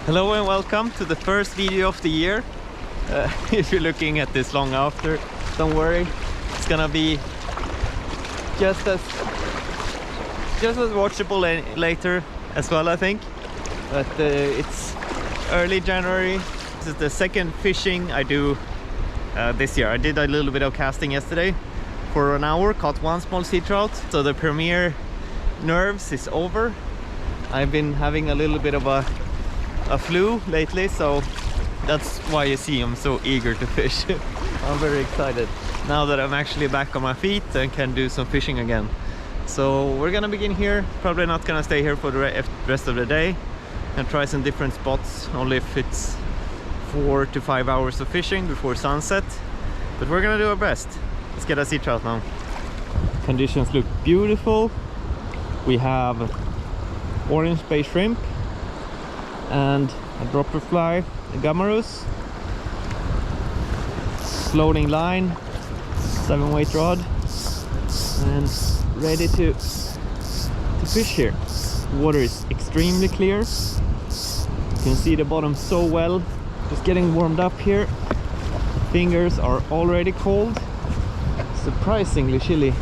Hello and welcome to the first video of the year. If you're looking at this long after, don't worry, it's gonna be just as watchable later as well, I think. But it's early January. This is the second fishing I do this year. I did a little bit of casting yesterday for an hour, caught one small sea trout. So the premiere nerves is over. I've been having a little bit of a flu lately, so that's why you see I'm so eager to fish. I'm very excited now that I'm actually back on my feet and can do some fishing again. So we're gonna begin here. Probably not gonna stay here for the rest of the day and try some different spots, only if it's 4 to 5 hours of fishing before sunset, but we're gonna do our best. Let's get a sea trout now. Conditions look beautiful. We have orange spey shrimp and a dropper fly, a Gammarus, floating line, 7-weight rod, and ready to fish here. The water is extremely clear. You can see the bottom so well. Just getting warmed up here. Fingers are already cold, surprisingly chilly.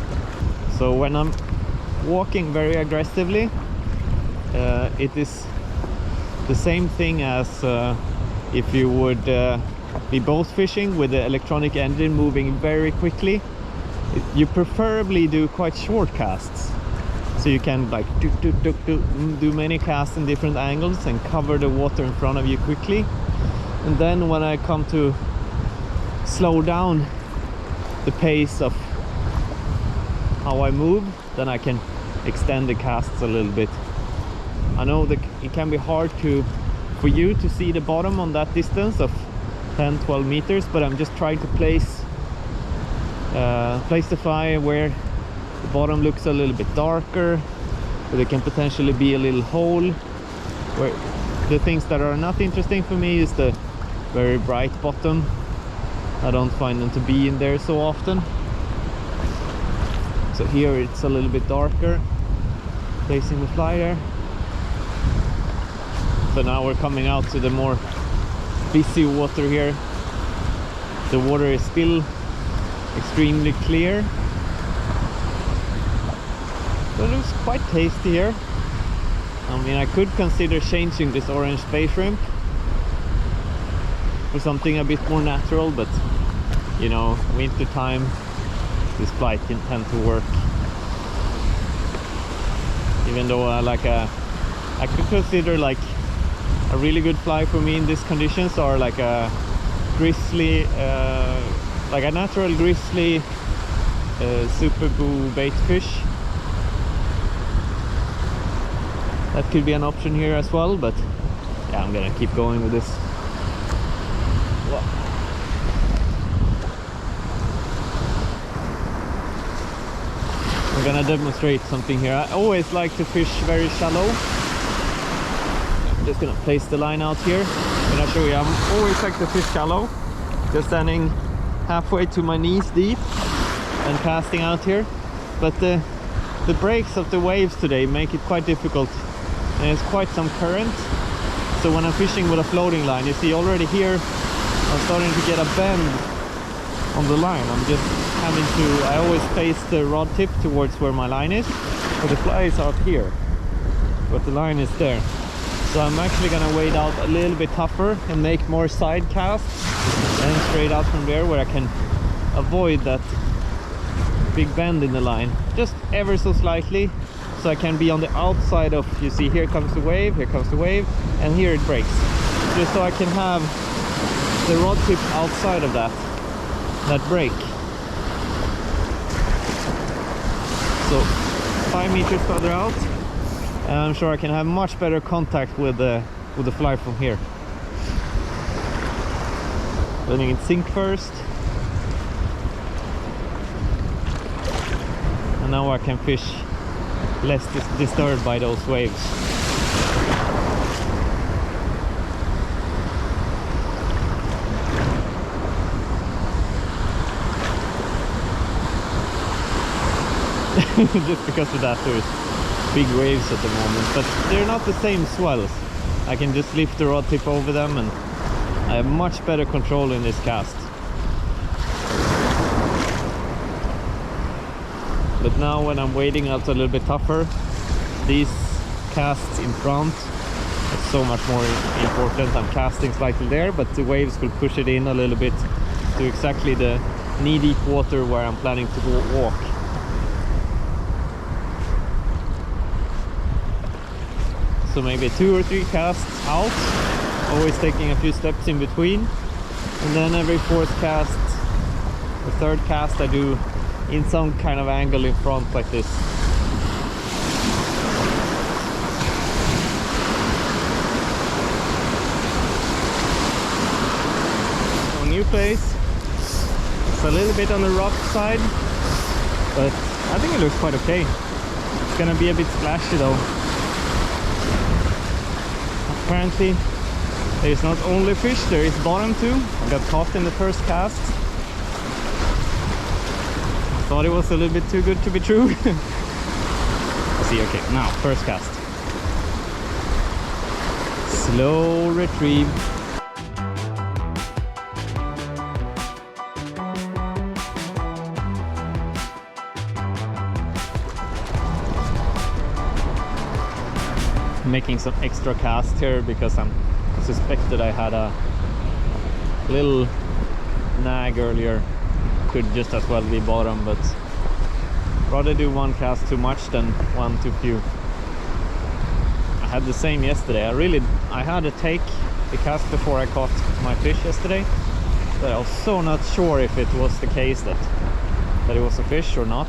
So when I'm walking very aggressively, it is the same thing as if you would be both fishing with the electronic engine moving very quickly. You preferably do quite short casts, so you can like do many casts in different angles and cover the water in front of you quickly. And then when I come to slow down the pace of how I move, then I can extend the casts a little bit. I know that it can be hard for you to see the bottom on that distance of 10-12 meters, but I'm just trying to place the fly where the bottom looks a little bit darker, where there can potentially be a little hole. Where the things that are not interesting for me is the very bright bottom. I don't find them to be in there so often. So here it's a little bit darker, placing the fly there. So now we're coming out to the more busy water here. The water is still extremely clear. It looks quite tasty here. I mean, I could consider changing this orange spey shrimp for something a bit more natural, but you know, winter time, this fly can tend to work. Even though I could consider like a really good fly for me in these conditions are like a grizzly, like a natural grizzly super boo bait fish. That could be an option here as well, but yeah, I'm gonna keep going with this. Whoa. I'm gonna demonstrate something here. I always like to fish very shallow. Just gonna place the line out here. I'm gonna show you, I'm always like to fish shallow, just standing halfway to my knees deep and casting out here. But the breaks of the waves today make it quite difficult, and it's quite some current. So when I'm fishing with a floating line, you see already here I'm starting to get a bend on the line. I'm just having to, I always face the rod tip towards where my line is, but the fly is out here, but the line is there. So I'm actually gonna wade out a little bit tougher and make more side casts and straight out from there, where I can avoid that big bend in the line, just ever so slightly, so I can be on the outside of, you see here comes the wave, and here it breaks, just so I can have the rod tip outside of that break. So 5 meters further out, and I'm sure I can have much better contact with the fly from here. Letting it sink first, and now I can fish less disturbed by those waves. Just because of that there's big waves at the moment, but they're not the same swells. I can just lift the rod tip over them and I have much better control in this cast. But now when I'm wading out a little bit tougher, these casts in front are so much more important. I'm casting slightly there, but the waves will push it in a little bit to exactly the knee-deep water where I'm planning to walk. So maybe 2 or 3 casts out, always taking a few steps in between, and then every 4th cast or 3rd cast I do in some kind of angle in front like this. So new place, it's a little bit on the rough side, but I think it looks quite okay. It's gonna be a bit splashy though. Apparently there is not only fish, there is bottom too. I got caught in the first cast. Thought it was a little bit too good to be true. Let's see, okay, now first cast. Slow retrieve. Making some extra cast here because I suspected I had a little nag earlier. Could just as well be bottom, but rather do 1 cast too much than 1 too few. I had the same yesterday. I had to take the cast before I caught my fish yesterday, but I was so not sure if it was the case that it was a fish or not.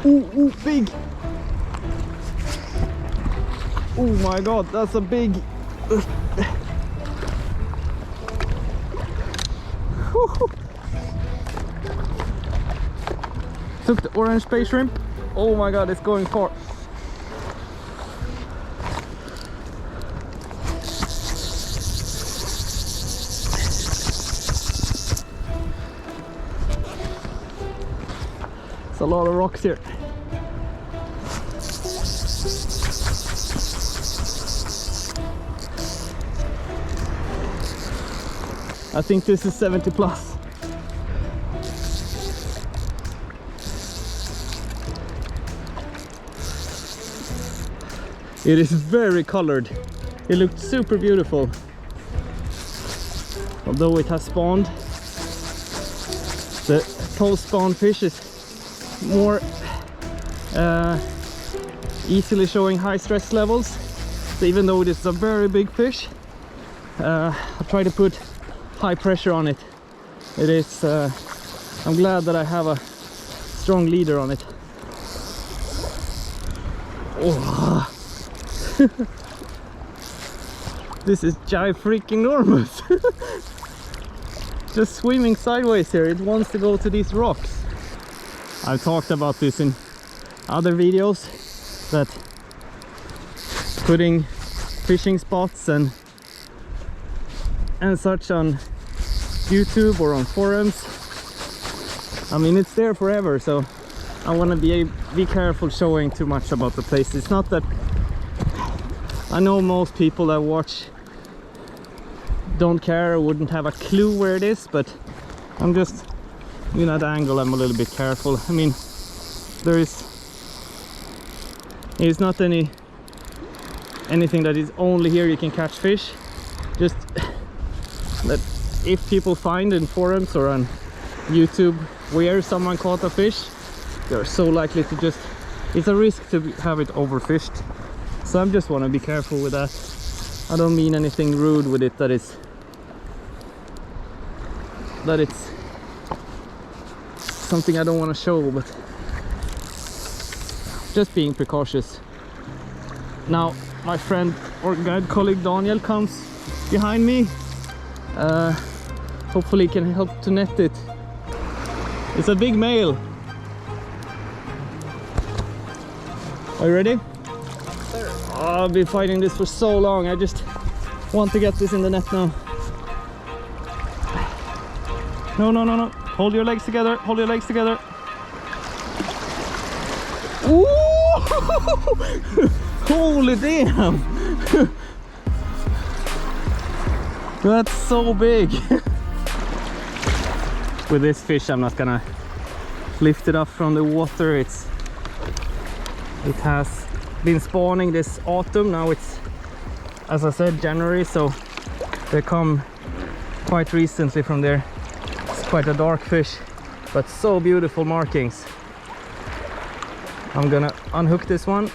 Ooh, big! Oh my god, that's a big... Took the orange spey shrimp. Oh my god, it's going far. It's a lot of rocks here. I think this is 70 plus. It is very colored. It looked super beautiful. Although it has spawned, the post-spawn fish is more easily showing high stress levels. So even though it is a very big fish, I try to put high pressure on it. It is I'm glad that I have a strong leader on it. Oh. This is freaking enormous. Just swimming sideways here. It wants to go to these rocks. I've talked about this in other videos, that putting fishing spots and such on YouTube or on forums, I mean, it's there forever, so I want to be careful showing too much about the place. It's not that I know most people that watch don't care or wouldn't have a clue where it is, but I'm just, you know, at angle I'm a little bit careful. I mean, it's not anything that is only here you can catch fish. Just that if people find in forums or on YouTube where someone caught a fish, they're so likely to just, it's a risk to have it overfished. So I just want to be careful with that. I don't mean anything rude with it, that it's something I don't want to show, but just being precautious. Now my friend or guide colleague Daniel comes behind me. Hopefully he can help to net it. It's a big male. Are you ready? Sir. Oh, I've been fighting this for so long. I just want to get this in the net now. No, no, no, no. Hold your legs together. Hold your legs together. Ooh! Holy damn! That's so big. With this fish, I'm not gonna lift it up from the water. It has been spawning this autumn. Now it's, as I said, January, so they come quite recently from there. It's quite a dark fish, but so beautiful markings. I'm gonna unhook this one.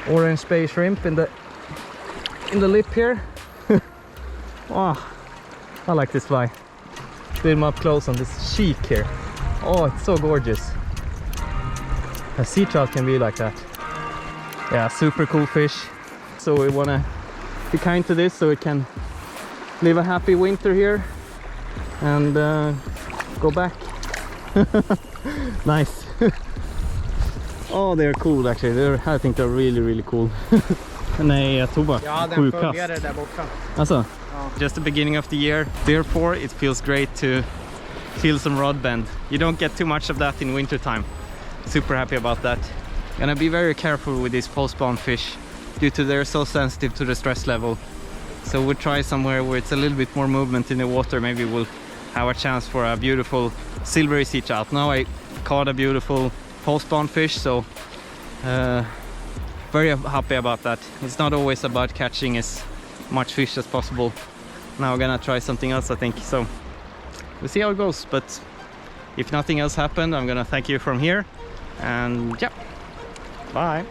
Orange spey shrimp in the lip here. Wow, I like this fly. Put him up close on this cheek here. Oh, it's so gorgeous. A sea trout can be like that. Yeah, super cool fish. So we want to be kind to this so it can live a happy winter here and go back. Nice. Oh, they're cool actually. I think they're really cool. Nej, jag tog bara 7 kast. Där borta. Alltså, just the beginning of the year. Therefore, it feels great to feel some rod bend. You don't get too much of that in winter time. Super happy about that. Gonna be very careful with these post-spawn fish due to they're so sensitive to the stress level. So we'll try somewhere where it's a little bit more movement in the water. Maybe we'll have a chance for a beautiful silvery sea trout. Now I caught a beautiful post-spawn fish, so very happy about that. It's not always about catching as much fish as possible. Now we're gonna try something else, I think. So we'll see how it goes, but if nothing else happened, I'm gonna thank you from here, and yeah, bye.